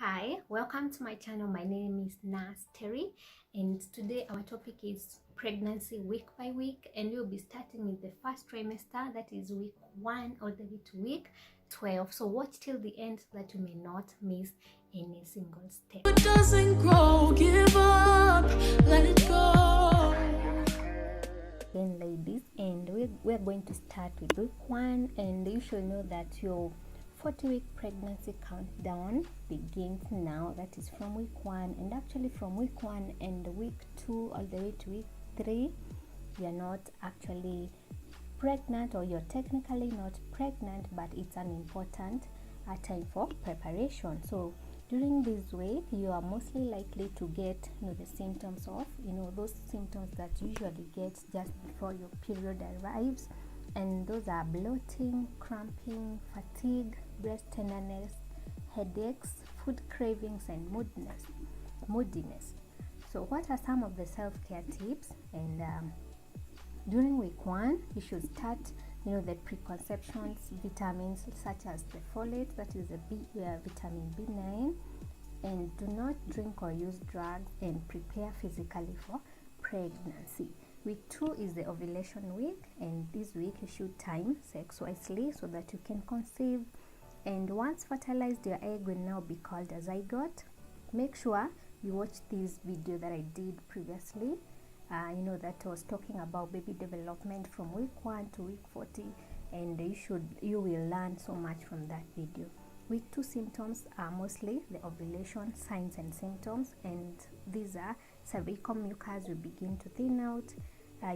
Hi, welcome to my channel. My name is Nurse Terry, and today our topic is pregnancy week by week, and we'll be starting with the first trimester, that is week 1 all the way to week 12. So watch till the end so that you may not miss any single step. It doesn't grow, give up, let it go. Again, ladies, and we're going to start with week 1, and you should know that your 40-week pregnancy countdown begins now. That is from week 1, and actually from week 1 and week 2 all the way to week 3, you're not actually pregnant, or you're technically not pregnant, but it's an important time for preparation. So during this week, you are mostly likely to get the symptoms of those symptoms that you usually get just before your period arrives, and those are bloating, cramping, fatigue, breast tenderness, headaches, food cravings, and moodiness. So what are some of the self-care tips? And during week 1, you should start the preconception vitamins such as the folate, that is the vitamin B9, and do not drink or use drugs, and prepare physically for pregnancy. Week 2 is the ovulation week, and this week you should time sex wisely so that you can conceive. And once fertilized, your egg will now be called a zygote. Make sure you watch this video that I did previously, that was talking about baby development from week 1 to week 40, and you will learn so much from that video. Week 2 symptoms are mostly the ovulation signs and symptoms, and these are cervical mucus will begin to thin out.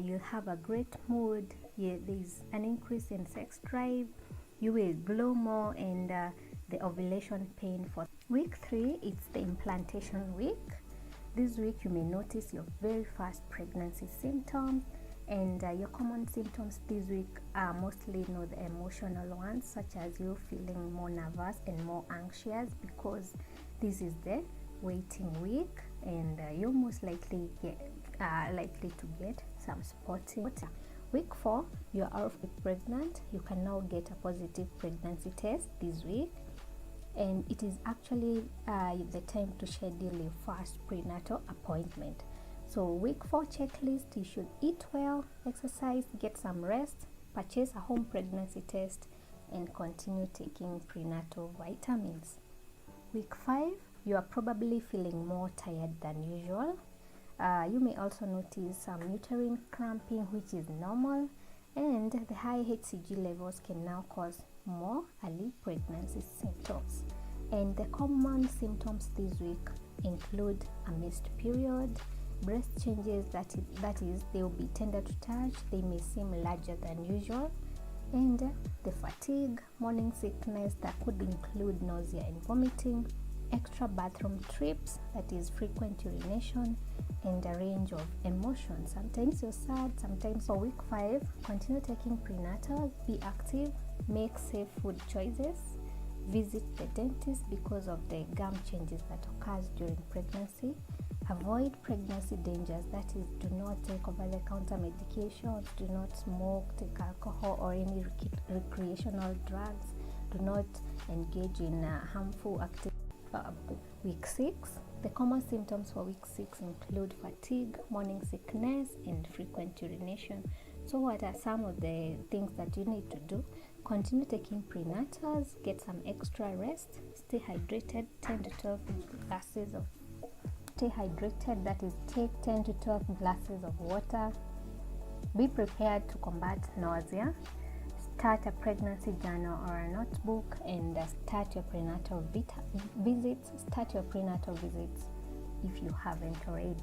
You'll have a great mood. There's an increase in sex drive. You will glow more, and the ovulation pain for week 3, it's the implantation week. This week you may notice your very first pregnancy symptoms, and your common symptoms this week are mostly the emotional ones, such as you feeling more nervous and more anxious because this is the waiting week, and you're most likely to get some supporting. Week 4, you're already pregnant. You can now get a positive pregnancy test this week, and it is actually the time to schedule your first prenatal appointment. So week 4 checklist: you should eat well, exercise, get some rest, purchase a home pregnancy test, and continue taking prenatal vitamins. Week 5, you are probably feeling more tired than usual. You may also notice some uterine cramping, which is normal, and the high HCG levels can now cause more early pregnancy symptoms. And the common symptoms this week include a missed period, breast changes, that is they will be tender to touch, they may seem larger than usual, and the fatigue, morning sickness that could include nausea and vomiting, extra bathroom trips, that is frequent urination, and a range of emotions. Sometimes you're sad, sometimes. For week 5, continue taking prenatal, be active, make safe food choices, visit the dentist because of the gum changes that occurs during pregnancy, avoid pregnancy dangers, that is do not take over-the-counter medications, do not smoke, take alcohol or any recreational drugs, do not engage in harmful activities. Week 6, the common symptoms for week 6 include fatigue, morning sickness, and frequent urination. So what are some of the things that you need to do? Continue taking prenatals, get some extra rest, stay hydrated, 10 to 12 glasses of stay hydrated, that is take 10 to 12 glasses of water. Be prepared to combat nausea. Start a pregnancy journal or a notebook, and start your prenatal visits. Start your prenatal visits if you haven't already.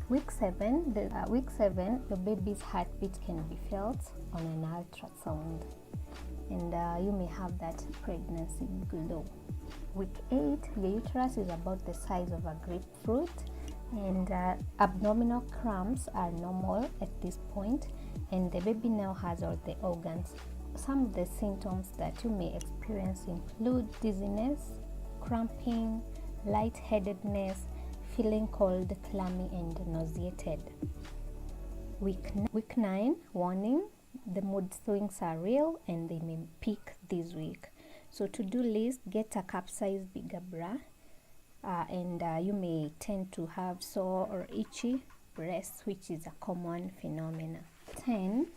Week 7, your baby's heartbeat can be felt on an ultrasound, and you may have that pregnancy glow. Week 8, your uterus is about the size of a grapefruit, and abdominal cramps are normal at this point, and the baby now has all the organs. Some of the symptoms that you may experience include dizziness, cramping, lightheadedness, feeling cold, clammy, and nauseated. Week 9, warning: the mood swings are real and they may peak this week. So to-do list: get a cup size bigger bra, and you may tend to have sore or itchy breasts, which is a common phenomenon. 10.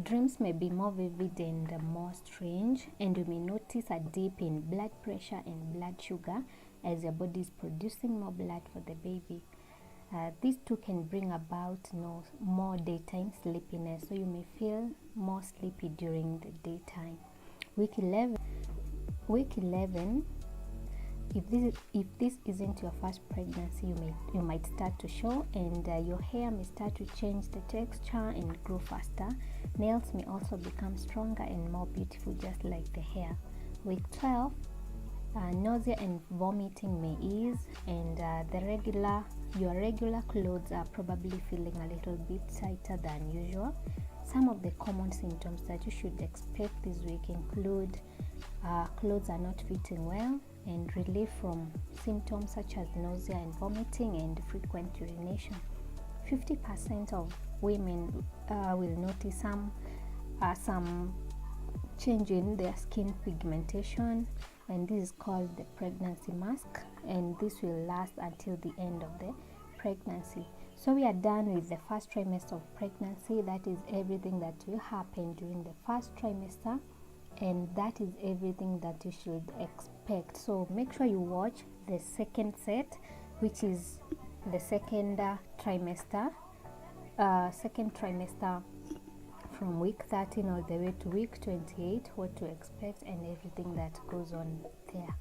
Dreams may be more vivid and more strange, and you may notice a dip in blood pressure and blood sugar as your body is producing more blood for the baby. These two can bring about more daytime sleepiness, so you may feel more sleepy during the daytime. Week 11. If this isn't your first pregnancy, you might start to show, and your hair may start to change the texture and grow faster. Nails may also become stronger and more beautiful, just like the hair. Week 12. Nausea and vomiting may ease, and your regular clothes are probably feeling a little bit tighter than usual. Some of the common symptoms that you should expect this week include clothes are not fitting well, and relief from symptoms such as nausea and vomiting and frequent urination. 50% of women will notice some change in their skin pigmentation, and this is called the pregnancy mask, and this will last until the end of the pregnancy. So we are done with the first trimester of pregnancy. That is everything that will happen during the first trimester, and that is everything that you should expect. So make sure you watch the second set, which is the second trimester from week 13 all the way to week 28, what to expect and everything that goes on there.